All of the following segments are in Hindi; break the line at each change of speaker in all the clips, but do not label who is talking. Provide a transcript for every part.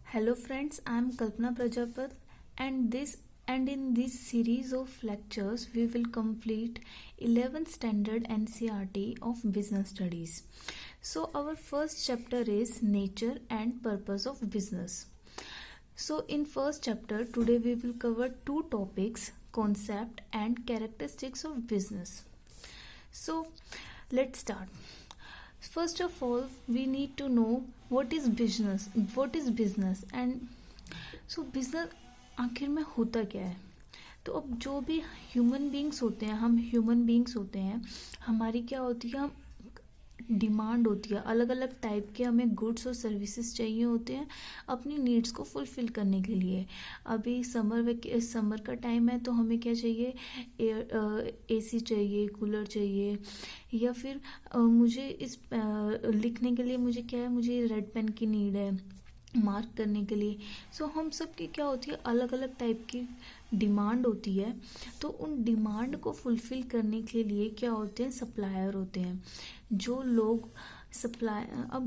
Hello friends, I am Kalpana Prajapat and in this series of lectures we will complete 11th standard NCERT of business studies. So our first chapter is nature and purpose of business. So in first chapter today we will cover two topics, concept and characteristics of business. So let's start. First of all, we need to know what is business and so business आखिर में होता क्या है। तो अब जो भी ह्यूमन बींग्स होते हैं, हम ह्यूमन बींग्स होते हैं, हमारी क्या होती है, हम डिमांड होती है, अलग अलग टाइप के हमें गुड्स और सर्विसेज चाहिए होते हैं अपनी नीड्स को फुलफिल करने के लिए। अभी समर का टाइम है तो हमें क्या चाहिए, एसी चाहिए, कूलर चाहिए, या फिर मुझे इस लिखने के लिए मुझे क्या है, मुझे रेड पेन की नीड है मार्क करने के लिए। सो हम सब की क्या होती है, अलग अलग टाइप की डिमांड होती है। तो उन डिमांड को फुलफिल करने के लिए क्या होते हैं, सप्लायर होते हैं। जो लोग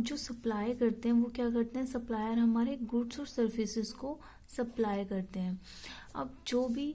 जो सप्लाई करते हैं वो क्या करते हैं, सप्लायर हमारे गुड्स और सर्विसेज को सप्लाई करते हैं। अब जो भी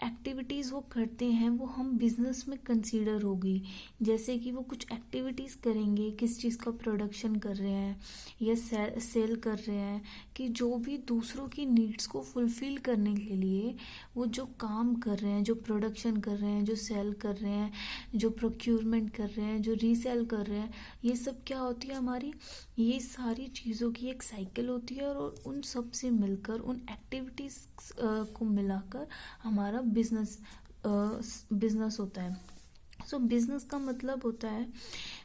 एक्टिविटीज़ वो करते हैं वो हम बिजनेस में कंसीडर होगी। जैसे कि वो कुछ एक्टिविटीज़ करेंगे, किस चीज़ का प्रोडक्शन कर रहे हैं या सेल कर रहे हैं, कि जो भी दूसरों की नीड्स को फुलफिल करने के लिए वो जो काम कर रहे हैं, जो प्रोडक्शन कर रहे हैं, जो सेल कर रहे हैं, जो प्रोक्यूरमेंट कर रहे हैं, जो रीसेल कर रहे हैं, ये सब क्या होती है हमारी, ये सारी चीज़ों की एक साइकिल होती है। और उन सब से मिलकर, उन एक्टिविटीज़ को मिलाकर हमारा बिजनेस होता है। सो बिजनेस का मतलब होता है,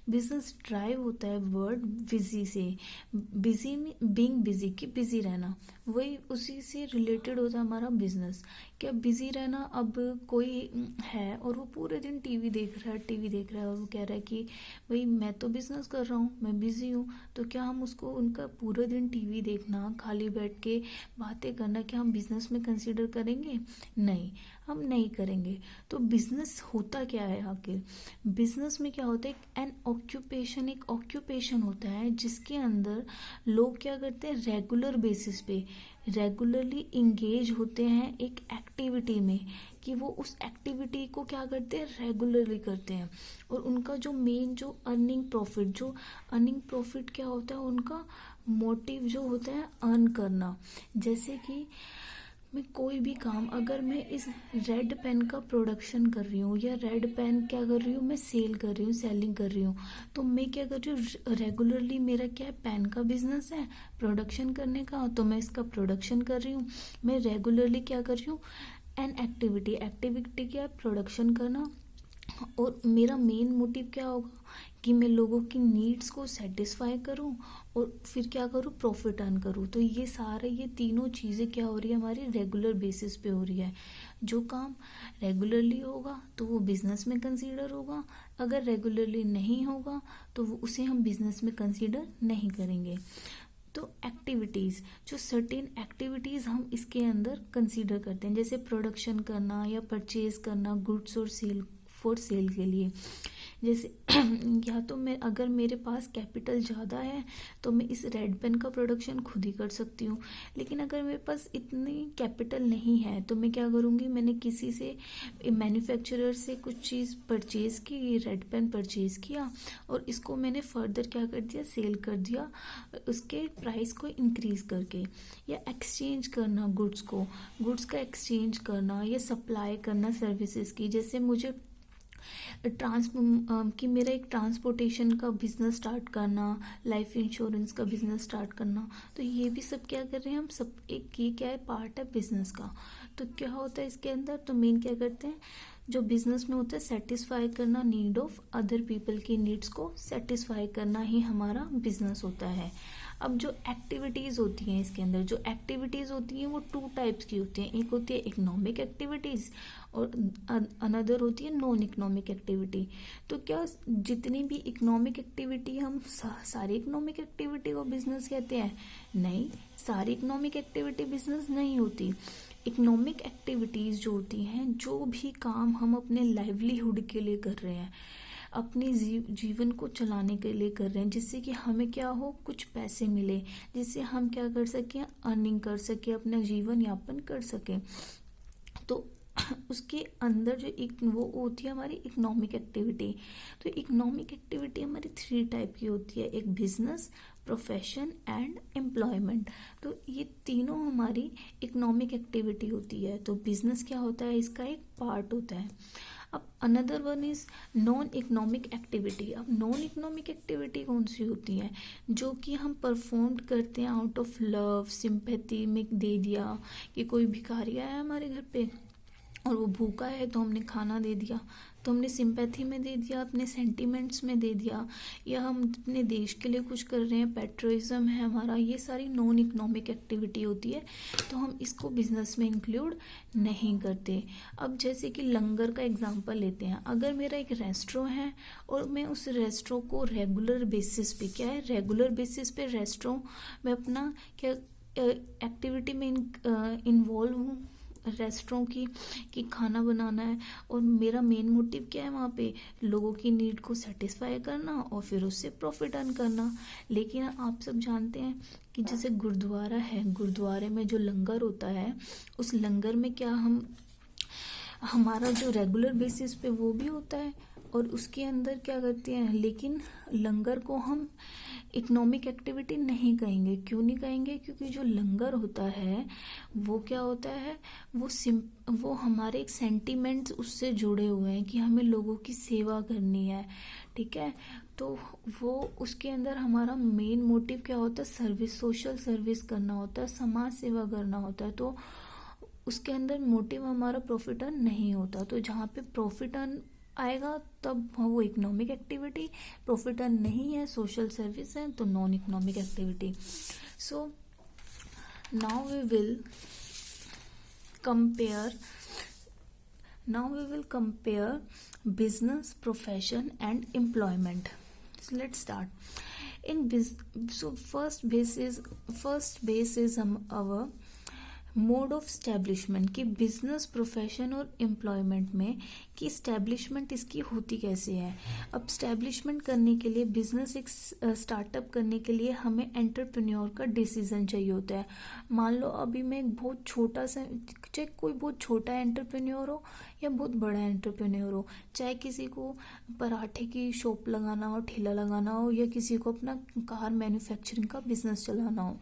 बिजनेस ड्राइव होता है वर्ड बिजी से, बिजी में बीइंग बिजी, की बिजी रहना, वही उसी से रिलेटेड होता है हमारा बिजनेस। क्या बिजी रहना, अब कोई है और वो पूरे दिन टीवी देख रहा है और वो कह रहा है कि भाई मैं तो बिजनेस कर रहा हूँ, मैं बिजी हूँ। तो क्या हम उसको, उनका पूरे दिन टीवी देखना, खाली बैठ के बातें करना, क्या हम बिजनेस में कंसीडर करेंगे? नहीं, हम नहीं करेंगे। तो बिजनेस होता क्या है आखिर? बिजनेस में क्या होता है, एक ऑक्यूपेशन होता है जिसके अंदर लोग क्या करते हैं, रेगुलर बेसिस पे रेगुलरली इंगेज होते हैं एक एक्टिविटी में, कि वो उस एक्टिविटी को क्या करते हैं, रेगुलरली करते हैं। और उनका जो मेन जो अर्निंग प्रॉफिट क्या होता है, उनका मोटिव जो होता है अर्न करना। जैसे कि मैं कोई भी काम, अगर मैं इस रेड पेन का प्रोडक्शन कर रही हूँ या रेड पेन क्या कर रही हूँ, मैं सेलिंग कर रही हूँ, तो मैं क्या कर रही हूँ, रेगुलरली मेरा क्या है, पेन का बिजनेस है प्रोडक्शन करने का, तो मैं इसका प्रोडक्शन कर रही हूँ। मैं रेगुलरली क्या कर रही हूँ, एन एक्टिविटी क्या है, प्रोडक्शन करना। और मेरा मेन मोटिव क्या होगा, कि मैं लोगों की नीड्स को सेटिस्फाई करूं और फिर क्या करूं, प्रॉफिट अर्न करूं। तो ये तीनों चीज़ें क्या हो रही है, हमारी रेगुलर बेसिस पे हो रही है। जो काम रेगुलरली होगा तो वो बिजनेस में कंसीडर होगा, अगर रेगुलरली नहीं होगा तो उसे हम बिजनेस में कंसीडर नहीं करेंगे। तो एक्टिविटीज़, जो सर्टेन एक्टिविटीज़ हम इसके अंदर कंसीडर करते हैं, जैसे प्रोडक्शन करना या परचेज करना गुड्स और सेल के लिए। जैसे या तो मैं, अगर मेरे पास कैपिटल ज़्यादा है तो मैं इस रेड पेन का प्रोडक्शन खुद ही कर सकती हूँ। लेकिन अगर मेरे पास इतनी कैपिटल नहीं है तो मैं क्या करूँगी, मैंने किसी से, मैन्युफैक्चरर से कुछ चीज़ परचेज़ की, रेड पेन परचेज़ किया और इसको मैंने फर्दर क्या कर दिया, सेल कर दिया, उसके प्राइस को इंक्रीज़ करके। या एक्सचेंज करना गुड्स का एक्सचेंज करना, या सप्लाई करना सर्विसेज की। जैसे मुझे कि मेरा एक ट्रांसपोर्टेशन का बिजनेस स्टार्ट करना, लाइफ इंश्योरेंस का बिजनेस स्टार्ट करना, तो ये भी सब क्या कर रहे हैं हम सब, एक ये क्या है, पार्ट है बिजनेस का। तो क्या होता है इसके अंदर, तो मेन क्या करते हैं, जो बिजनेस में होता है सेटिस्फाई करना नीड ऑफ अदर पीपल की नीड्स को सेटिस्फाई करना ही हमारा बिजनेस होता है। अब जो एक्टिविटीज़ होती हैं इसके अंदर, जो एक्टिविटीज़ होती हैं वो टू टाइप्स की होती हैं, एक होती है इकोनॉमिक एक्टिविटीज़ और अनदर होती है नॉन इकोनॉमिक एक्टिविटी। तो क्या जितनी भी इकोनॉमिक एक्टिविटी, हम सारी इकोनॉमिक एक्टिविटी को बिजनेस कहते हैं? नहीं, सारी इकोनॉमिक एक्टिविटी बिजनेस नहीं होती। इकोनॉमिक एक्टिविटीज़ जो होती हैं, जो भी काम हम अपने लाइवलीहुड के लिए कर रहे हैं, अपने जीवन को चलाने के लिए कर रहे हैं, जिससे कि हमें क्या हो, कुछ पैसे मिले, जिससे हम क्या कर सकें, अर्निंग कर सकें, अपना जीवन यापन कर सकें। तो उसके अंदर जो एक वो होती है हमारी इकोनॉमिक एक्टिविटी। तो इकोनॉमिक एक्टिविटी हमारी 3 टाइप की होती है, एक बिजनेस, प्रोफेशन एंड एम्प्लॉयमेंट। तो ये तीनों हमारी इकोनॉमिक एक्टिविटी होती है। तो बिजनेस क्या होता है, इसका एक पार्ट होता है। अब another one is non economic activity. अब नॉन इकोनॉमिक एक्टिविटी कौन सी होती है, जो कि हम परफॉर्म करते हैं आउट ऑफ लव, सिंपैथी में दे दिया कि कोई भिखारी आया हमारे घर पे और वो भूखा है तो हमने खाना दे दिया, तो हमने सिंपैथी में दे दिया, अपने सेंटिमेंट्स में दे दिया, या हम अपने देश के लिए कुछ कर रहे हैं, पेट्रियटिज्म है हमारा, ये सारी नॉन इकोनॉमिक एक्टिविटी होती है। तो हम इसको बिजनेस में इंक्लूड नहीं करते। अब जैसे कि लंगर का एग्जांपल लेते हैं, अगर मेरा एक रेस्टोरेंट है और मैं उस रेस्टोरेंट को रेगुलर बेसिस पे, क्या है, रेगुलर बेसिस पे रेस्टोरेंट में अपना क्या एक्टिविटी में इन्वॉल्व हूँ रेस्टोरेंट की, कि खाना बनाना है, और मेरा मेन मोटिव क्या है, वहाँ पे लोगों की नीड को सेटिस्फाई करना और फिर उससे प्रॉफिट अर्न करना। लेकिन आप सब जानते हैं कि जैसे गुरुद्वारा है, गुरुद्वारे में जो लंगर होता है, उस लंगर में क्या हमारा जो रेगुलर बेसिस पे वो भी होता है, और उसके अंदर क्या करते हैं, लेकिन लंगर को हम इकोनॉमिक एक्टिविटी नहीं कहेंगे। क्यों नहीं कहेंगे, क्योंकि जो लंगर होता है वो क्या होता है, वो हमारे एक सेंटिमेंट्स उससे जुड़े हुए हैं कि हमें लोगों की सेवा करनी है, ठीक है। तो वो उसके अंदर हमारा मेन मोटिव क्या होता है, सर्विस, सोशल सर्विस करना होता है, समाज सेवा करना होता है। तो उसके अंदर मोटिव हमारा प्रॉफिट अर्न नहीं होता। तो जहाँ पे प्रॉफिट अर्न आएगा तब वो इकोनॉमिक एक्टिविटी, प्रॉफिट अर्न नहीं है, सोशल सर्विस है, तो non economic activity. So now we will compare business, profession and employment. So let's start. First base is our mode of establishment, कि बिजनेस, प्रोफेशन और एम्प्लॉयमेंट में कि स्टैब्लिशमेंट इसकी होती कैसे है। अब स्टैब्लिशमेंट करने के लिए, बिजनेस एक स्टार्टअप करने के लिए हमें एंटरप्रेन्योर का डिसीजन चाहिए होता है। मान लो अभी मैं एक बहुत छोटा सा, चाहे कोई बहुत छोटा एंटरप्रेन्योर हो या बहुत बड़ा एंटरप्रेन्योर हो, चाहे किसी को पराठे की शॉप लगाना हो, ठेला लगाना हो, या किसी को अपना कार मैन्युफैक्चरिंग का बिजनेस चलाना हो,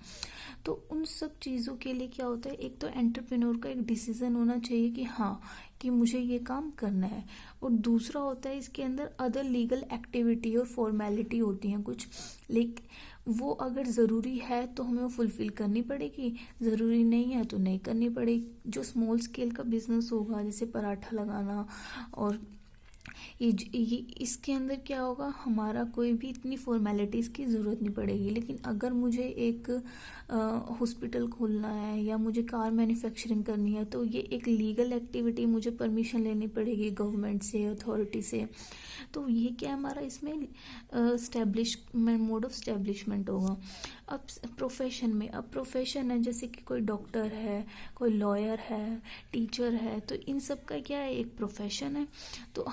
तो उन सब चीज़ों के लिए क्या होता है, एक तो एंटरप्रेन्योर का एक डिसीजन होना चाहिए कि हाँ, कि मुझे ये काम करना है, और दूसरा होता है इसके अंदर अदर लीगल एक्टिविटी और फॉर्मेलिटी होती हैं कुछ, लेकिन वो अगर ज़रूरी है तो हमें वो फुलफ़िल करनी पड़ेगी, ज़रूरी नहीं है तो नहीं करनी पड़ेगी। जो स्मॉल स्केल का बिजनेस होगा, जैसे पराठा लगाना, और ये इसके अंदर क्या होगा, हमारा कोई भी इतनी फॉर्मेलिटीज़ की ज़रूरत नहीं पड़ेगी। लेकिन अगर मुझे एक हॉस्पिटल खोलना है या मुझे कार मैन्युफैक्चरिंग करनी है, तो ये एक लीगल एक्टिविटी, मुझे परमिशन लेनी पड़ेगी गवर्नमेंट से, अथॉरिटी से। तो ये क्या हमारा इसमें स्टैब्लिशमेंट, मोड ऑफ स्टैब्लिशमेंट होगा। अब प्रोफेशन में, अब प्रोफेशन है जैसे कि कोई डॉक्टर है, कोई लॉयर है, टीचर है, तो इन सब का क्या है, एक प्रोफेशन है। तो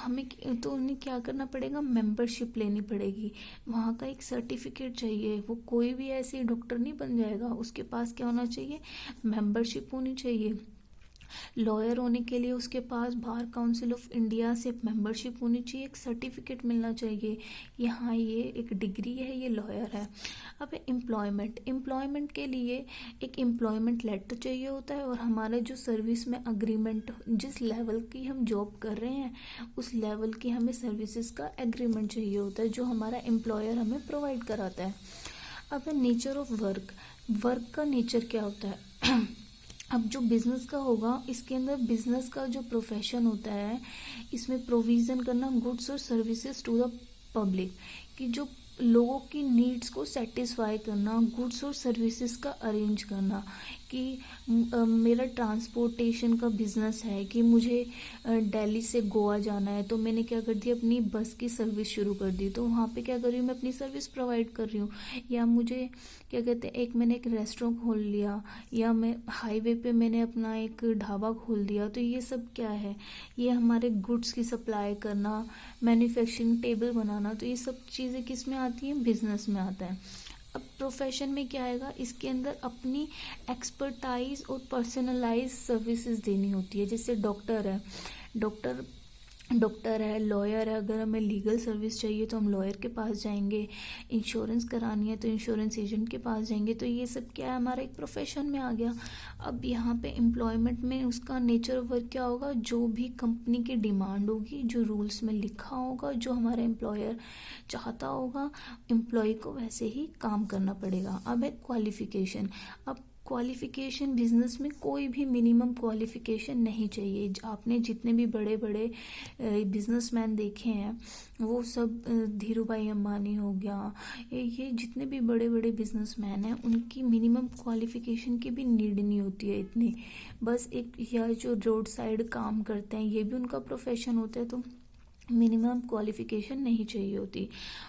तो उन्हें क्या करना पड़ेगा, मेंबरशिप लेनी पड़ेगी, वहाँ का एक सर्टिफिकेट चाहिए। वो कोई भी ऐसे डॉक्टर नहीं बन जाएगा, उसके पास क्या होना चाहिए, मेंबरशिप होनी चाहिए। लॉयर होने के लिए उसके पास बार काउंसिल ऑफ इंडिया से मेंबरशिप होनी चाहिए, एक सर्टिफिकेट मिलना चाहिए कि हाँ, ये एक डिग्री है, ये लॉयर है। अब एम्प्लॉयमेंट के लिए एक एम्प्लॉयमेंट लेटर चाहिए होता है, और हमारे जो सर्विस में अग्रीमेंट, जिस लेवल की हम जॉब कर रहे हैं उस लेवल की हमें सर्विसेज का एग्रीमेंट चाहिए होता है, जो हमारा एम्प्लॉयर हमें प्रोवाइड कराता है। अब नेचर ऑफ वर्क का नेचर क्या होता है। अब जो बिज़नेस का होगा, इसके अंदर बिज़नेस का जो प्रोफेशन होता है, इसमें प्रोविज़न करना गुड्स और सर्विसेज टू द पब्लिक, कि जो लोगों की नीड्स को सेटिस्फाई करना, गुड्स और सर्विसेज का अरेंज करना, कि मेरा ट्रांसपोर्टेशन का बिजनेस है कि मुझे दिल्ली से गोवा जाना है, तो मैंने क्या कर दिया, अपनी बस की सर्विस शुरू कर दी, तो वहाँ पे क्या कर रही हूँ, मैं अपनी सर्विस प्रोवाइड कर रही हूँ। या मुझे क्या कहते हैं, मैंने एक रेस्टोरेंट खोल लिया, या मैं हाईवे पे मैंने अपना एक ढाबा खोल दिया, तो ये सब क्या है, ये हमारे गुड्स की सप्लाई करना, मैन्युफैक्चरिंग टेबल बनाना, तो ये सब चीज़ें किस में आती हैं, बिजनेस में आता है। अब प्रोफेशन में क्या आएगा, इसके अंदर अपनी एक्सपर्टाइज और पर्सनलाइज सर्विसेज देनी होती है। जैसे डॉक्टर है, लॉयर है, अगर हमें लीगल सर्विस चाहिए तो हम लॉयर के पास जाएंगे, इंश्योरेंस करानी है तो इंश्योरेंस एजेंट के पास जाएंगे। तो ये सब क्या है, हमारा एक प्रोफेशन में आ गया। अब यहाँ पे एम्प्लॉयमेंट में उसका नेचर ऑफ वर्क क्या होगा, जो भी कंपनी की डिमांड होगी, जो रूल्स में लिखा होगा, जो हमारा एम्प्लॉयर चाहता होगा, एम्प्लॉय को वैसे ही काम करना पड़ेगा। अब है क्वालिफिकेशन। अब क्वालिफिकेशन, बिजनेस में कोई भी मिनिमम क्वालिफिकेशन नहीं चाहिए। आपने जितने भी बड़े बड़े बिजनेसमैन देखे हैं, वो सब धीरू भाई अंबानी हो गया, ये जितने भी बड़े बड़े बिजनेसमैन हैं, उनकी मिनिमम क्वालिफिकेशन की भी नीड नहीं होती है इतनी। बस एक, या जो रोड साइड काम करते हैं, ये भी उनका प्रोफेशन होता है, तो मिनिमम क्वालिफिकेशन नहीं चाहिए होती।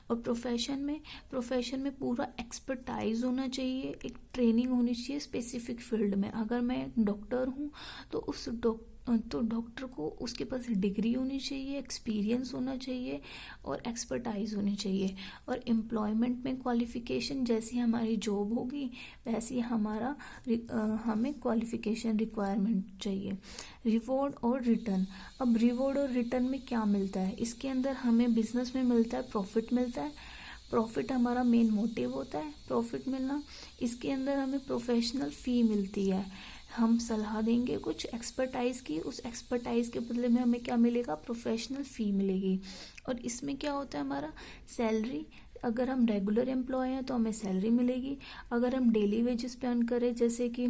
और प्रोफेशन में पूरा एक्सपर्टाइज होना चाहिए, एक ट्रेनिंग होनी चाहिए स्पेसिफिक फील्ड में। अगर मैं डॉक्टर हूँ तो डॉक्टर को उसके पास डिग्री होनी चाहिए, एक्सपीरियंस होना चाहिए और एक्सपर्टाइज होनी चाहिए। और एम्प्लॉयमेंट में क्वालिफिकेशन, जैसी हमारी जॉब होगी वैसी हमें क्वालिफिकेशन रिक्वायरमेंट चाहिए। रिवॉर्ड और रिटर्न। अब रिवॉर्ड और रिटर्न में क्या मिलता है, इसके अंदर हमें बिजनेस में मिलता है, प्रॉफिट मिलता है। प्रॉफिट हमारा मेन मोटिव होता है, प्रॉफिट मिलना। इसके अंदर हमें प्रोफेशनल फ़ी मिलती है, हम सलाह देंगे कुछ एक्सपर्टाइज की, उस एक्सपर्टाइज के बदले में हमें क्या मिलेगा, प्रोफेशनल फ़ी मिलेगी। और इसमें क्या होता है, हमारा सैलरी, अगर हम रेगुलर एम्प्लॉय हैं तो हमें सैलरी मिलेगी। अगर हम डेली वेजेस पे अर्न करें, जैसे कि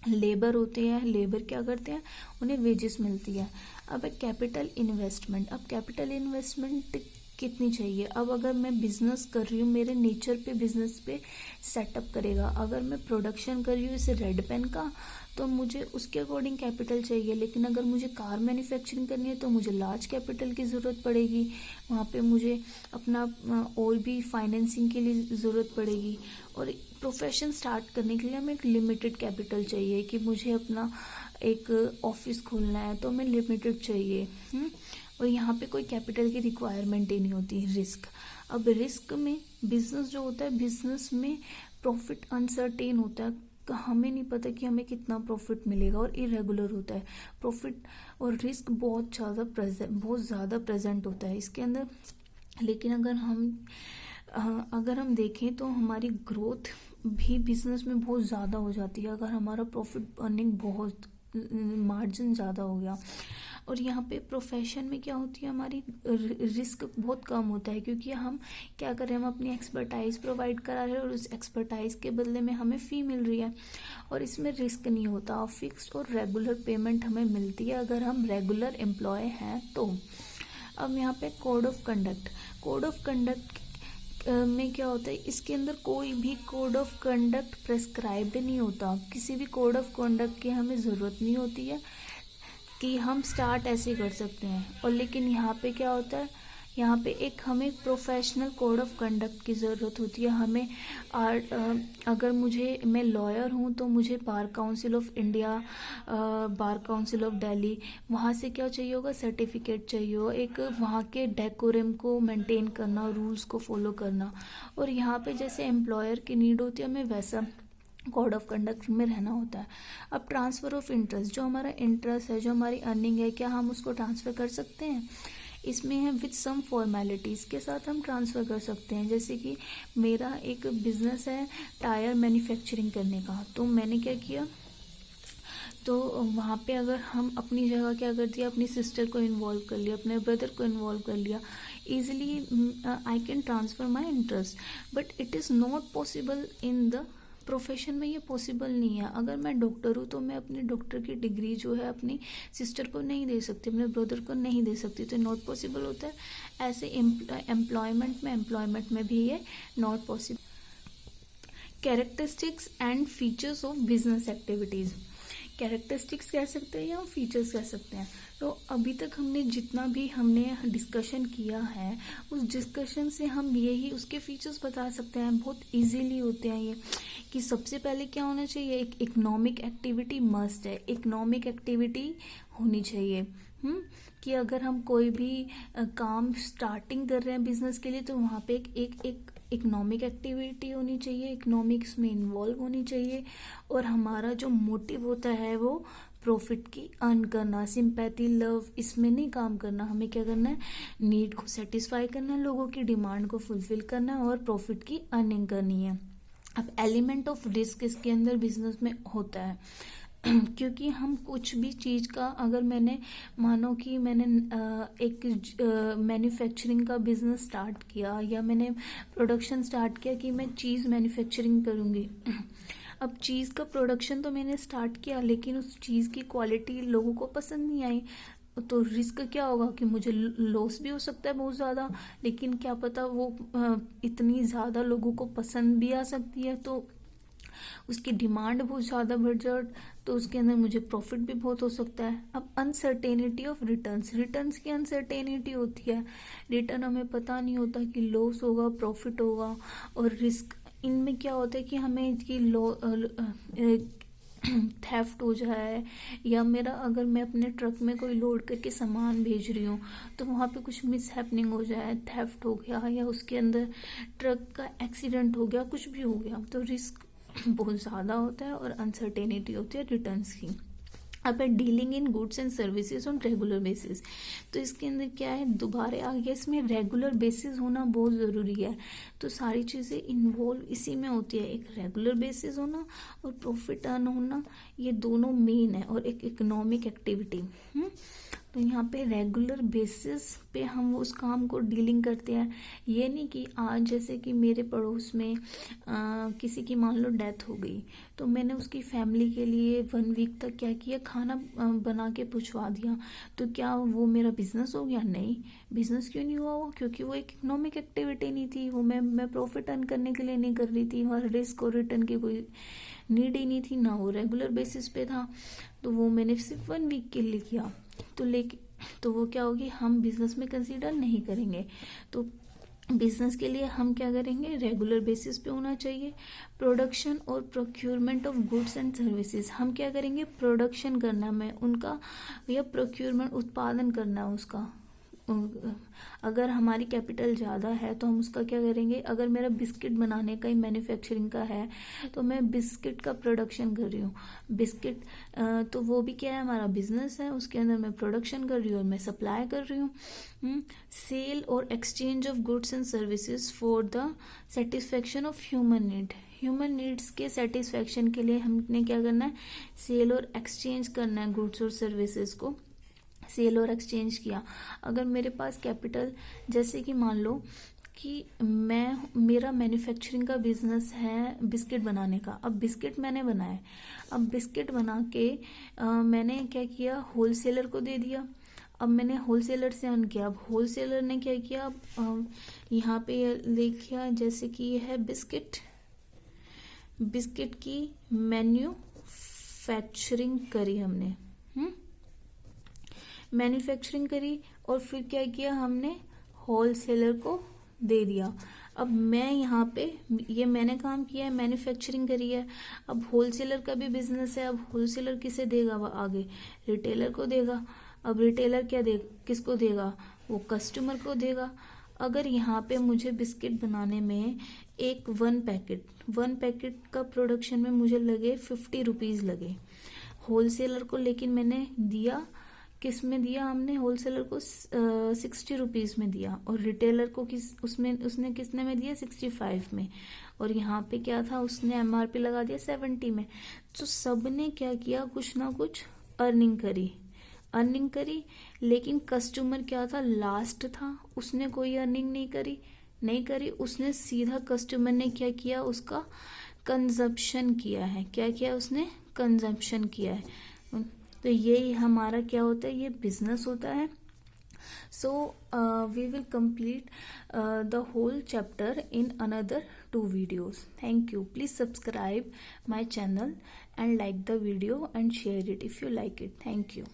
लेबर होते हैं, लेबर क्या करते हैं, उन्हें वेजेस मिलती है। अब है कैपिटल इन्वेस्टमेंट। अब कैपिटल इन्वेस्टमेंट कितनी चाहिए। अब अगर मैं बिजनेस कर रही हूँ, मेरे नेचर पे बिजनेस पे सेटअप करेगा। अगर मैं प्रोडक्शन कर रही हूँ इसे रेड पेन का, तो मुझे उसके अकॉर्डिंग कैपिटल चाहिए। लेकिन अगर मुझे कार मैन्युफैक्चरिंग करनी है तो मुझे लार्ज कैपिटल की ज़रूरत पड़ेगी, वहाँ पे मुझे अपना और भी फाइनेंसिंग के लिए ज़रूरत पड़ेगी। और प्रोफेशन स्टार्ट करने के लिए हमें एक लिमिटेड कैपिटल चाहिए, कि मुझे अपना एक ऑफिस खोलना है तो हमें लिमिटेड चाहिए। और यहाँ पे कोई कैपिटल की रिक्वायरमेंट ही नहीं होती। रिस्क। अब रिस्क में बिजनेस जो होता है, बिजनेस में प्रॉफिट अनसर्टेन होता है, हमें नहीं पता कि हमें कितना प्रॉफिट मिलेगा, और इरेगुलर होता है प्रॉफिट। और रिस्क बहुत ज़्यादा प्रेजेंट होता है इसके अंदर। लेकिन अगर हम देखें तो हमारी ग्रोथ भी बिजनेस में बहुत ज़्यादा हो जाती है, अगर हमारा प्रॉफिट अर्निंग बहुत मार्जिन ज़्यादा हो गया। और यहाँ पे प्रोफेशन में क्या होती है, हमारी रिस्क बहुत कम होता है, क्योंकि हम क्या कर रहे हैं, हम अपनी एक्सपर्टाइज प्रोवाइड करा रहे हैं और उस एक्सपर्टाइज के बदले में हमें फ़ी मिल रही है। और इसमें रिस्क नहीं होता, फिक्स्ड और रेगुलर पेमेंट हमें मिलती है अगर हम रेगुलर एम्प्लॉय हैं तो। अब यहाँ पे कोड ऑफ कंडक्ट में क्या होता है, इसके अंदर कोई भी कोड ऑफ कंडक्ट प्रेस्क्राइब्ड नहीं होता। किसी भी कोड ऑफ कंडक्ट की हमें ज़रूरत नहीं होती है, कि हम स्टार्ट ऐसे कर सकते हैं। और लेकिन यहाँ पे क्या होता है, यहाँ पे हमें प्रोफेशनल कोड ऑफ कंडक्ट की ज़रूरत होती है। हमें अगर मैं लॉयर हूँ तो मुझे bar council of India, bar council of Delhi, वहाँ से क्या चाहिए होगा, सर्टिफिकेट चाहिए हो, एक वहाँ के डेकोरम को मेंटेन करना, रूल्स को फॉलो करना। और यहाँ पे जैसे एम्प्लॉयर की नीड होती है, हमें वैसा कोड ऑफ कंडक्ट में रहना होता है। अब ट्रांसफ़र ऑफ इंटरेस्ट, जो हमारा इंटरेस्ट है, जो हमारी अर्निंग है, क्या हम उसको ट्रांसफ़र कर सकते हैं, इसमें है विथ सम फॉर्मेलिटीज़ के साथ हम ट्रांसफ़र कर सकते हैं। जैसे कि मेरा एक बिज़नेस है टायर मैन्युफैक्चरिंग करने का, तो मैंने क्या किया, तो वहाँ पे अगर हम अपनी जगह क्या कर दिया, अपनी सिस्टर को इन्वॉल्व कर लिया, अपने ब्रदर को इन्वॉल्व कर लिया, easily I can transfer my interest. But it is not possible in the profession में ये पॉसिबल नहीं है। अगर मैं डॉक्टर हूँ तो मैं अपनी डॉक्टर की डिग्री जो है अपनी सिस्टर को नहीं दे सकती, अपने ब्रदर को नहीं दे सकती, तो नॉट पॉसिबल होता है। ऐसे एम्प्लॉयमेंट में भी ये not possible. Characteristics and features of business activities, characteristics कह सकते हैं या फीचर्स कह सकते हैं। तो अभी तक हमने जितना भी हमने डिस्कशन किया है उस डिस्कशन से हम यही उसके फीचर्स बता सकते हैं, बहुत इजीली होते हैं ये। कि सबसे पहले क्या होना चाहिए, एक इकोनॉमिक एक्टिविटी मस्ट है, इकोनॉमिक एक्टिविटी होनी चाहिए। कि अगर हम कोई भी काम स्टार्टिंग कर रहे हैं बिजनेस के लिए तो वहाँ पे एक इकोनॉमिक एक्टिविटी होनी चाहिए, इकोनॉमिक्स में इन्वॉल्व होनी चाहिए। और हमारा जो मोटिव होता है वो प्रॉफिट की अर्न करना, सिंपैथी लव इसमें नहीं काम करना, हमें क्या करना है, नीड को सेटिस्फाई करना है, लोगों की डिमांड को फुलफिल करना है और प्रॉफिट की अर्निंग करनी है। अब एलिमेंट ऑफ रिस्क इसके अंदर बिजनेस में होता है क्योंकि हम कुछ भी चीज़ का, अगर मैंने मानो कि मैंने एक मैन्युफैक्चरिंग का बिजनेस स्टार्ट किया या मैंने प्रोडक्शन स्टार्ट किया कि मैं चीज़ मैन्युफैक्चरिंग करूँगी। अब चीज़ का प्रोडक्शन तो मैंने स्टार्ट किया लेकिन उस चीज़ की क्वालिटी लोगों को पसंद नहीं आई, तो रिस्क क्या होगा कि मुझे लॉस भी हो सकता है बहुत ज़्यादा, लेकिन क्या पता वो इतनी ज़्यादा लोगों को पसंद भी आ सकती है तो उसकी डिमांड बहुत ज़्यादा बढ़ जाए तो उसके अंदर मुझे प्रॉफिट भी बहुत हो सकता है। अब अनसर्टेनिटी ऑफ रिटर्न्स की अनसर्टेनिटी होती है, रिटर्न हमें पता नहीं होता कि लॉस होगा प्रॉफिट होगा। और रिस्क इनमें क्या होता है कि हमें इसकी थेफ्ट हो जाए, या मेरा अगर मैं अपने ट्रक में कोई लोड करके सामान भेज रही हूँ तो वहाँ पे कुछ मिस हैपनिंग हो जाए, थेफ्ट हो गया या उसके अंदर ट्रक का एक्सीडेंट हो गया, कुछ भी हो गया, तो रिस्क बहुत ज़्यादा होता है और अनसर्टेनिटी होती है रिटर्न्स की। अब है dealing in goods and services on regular basis, तो इसके अंदर क्या है, दोबारा आ गया, इसमें रेगुलर बेसिस होना बहुत ज़रूरी है। तो सारी चीज़ें इन्वॉल्व इसी में होती है, एक रेगुलर बेसिस होना और प्रॉफिट अर्न होना, ये दोनों मेन है, और एक इकोनॉमिक एक्टिविटी। तो यहाँ पे रेगुलर बेसिस पे हम उस काम को डीलिंग करते हैं। ये नहीं कि आज जैसे कि मेरे पड़ोस में किसी की मान लो डेथ हो गई तो मैंने उसकी फैमिली के लिए 1 वीक तक क्या किया, खाना बना के पहुँचवा दिया, तो क्या वो मेरा बिजनेस हो गया? नहीं, बिजनेस क्यों नहीं हुआ वो, क्योंकि वो एक इकोनॉमिक एक्टिविटी नहीं थी, वो मैं प्रॉफिट अर्न करने के लिए नहीं कर रही थी, और रिस्क और रिटर्न की कोई नीड ही नहीं थी, ना वो रेगुलर बेसिस पे था, तो वो मैंने सिर्फ 1 वीक के लिए किया। तो वो क्या होगी, हम बिजनेस में कंसीडर नहीं करेंगे। तो बिजनेस के लिए हम क्या करेंगे, रेगुलर बेसिस पे होना चाहिए। प्रोडक्शन और procurement of goods and services, हम क्या करेंगे, प्रोडक्शन करना है उनका, या प्रोक्यूरमेंट उत्पादन करना है उसका। अगर हमारी कैपिटल ज़्यादा है तो हम उसका क्या करेंगे, अगर मेरा बिस्किट बनाने का ही मैन्युफैक्चरिंग का है तो मैं बिस्किट का प्रोडक्शन कर रही हूँ, बिस्किट तो वो भी क्या है, हमारा बिजनेस है, उसके अंदर मैं प्रोडक्शन कर रही हूँ और मैं सप्लाई कर रही हूँ। सेल और exchange of goods and services for the satisfaction of human needs के सेटिस्फेक्शन के लिए हमने क्या करना है, सेल और एक्सचेंज करना है गुड्स और सर्विसेज को। सेल और एक्सचेंज किया, अगर मेरे पास कैपिटल, जैसे कि मान लो कि मेरा मैन्युफैक्चरिंग का बिजनेस है बिस्किट बनाने का, अब बिस्किट मैंने बनाए, अब बिस्किट बना के मैंने क्या किया, होलसेलर को दे दिया, अब मैंने होलसेलर से अर्न किया। अब होलसेलर ने क्या किया, यहाँ पे लिखा जैसे कि ये है बिस्किट की मैन्युफैक्चरिंग करी हमने, मैन्युफैक्चरिंग करी और फिर क्या किया, हमने होलसेलर को दे दिया। अब मैं यहाँ पे ये मैंने काम किया है, मैन्युफैक्चरिंग करी है, अब होलसेलर का भी बिजनेस है, अब होलसेलर किसे देगा, वो आगे रिटेलर को देगा। अब रिटेलर क्या किसको देगा, वो कस्टमर को देगा। अगर यहाँ पे मुझे बिस्किट बनाने में वन पैकेट का प्रोडक्शन में मुझे लगे 50 रुपीज़ लगे होलसेलर को, लेकिन मैंने दिया किस में दिया, हमने होलसेलर को 60 रुपीज़ में दिया, और रिटेलर को उसने कितने में दिया, 65 में, और यहाँ पे क्या था, उसने MRP लगा दिया 70 में। तो सबने क्या किया, कुछ ना कुछ अर्निंग करी, लेकिन कस्टमर क्या था, लास्ट था, उसने कोई अर्निंग नहीं करी, नहीं करी, उसने सीधा कस्टमर ने क्या किया, उसका कंजप्शन किया है। क्या किया उसने, कंजप्शन किया है। तो यही हमारा क्या होता है, ये बिजनेस होता है। So we will complete the whole chapter in another 2 videos. Thank you. Please subscribe my channel and like the video and share it if you like it. Thank you.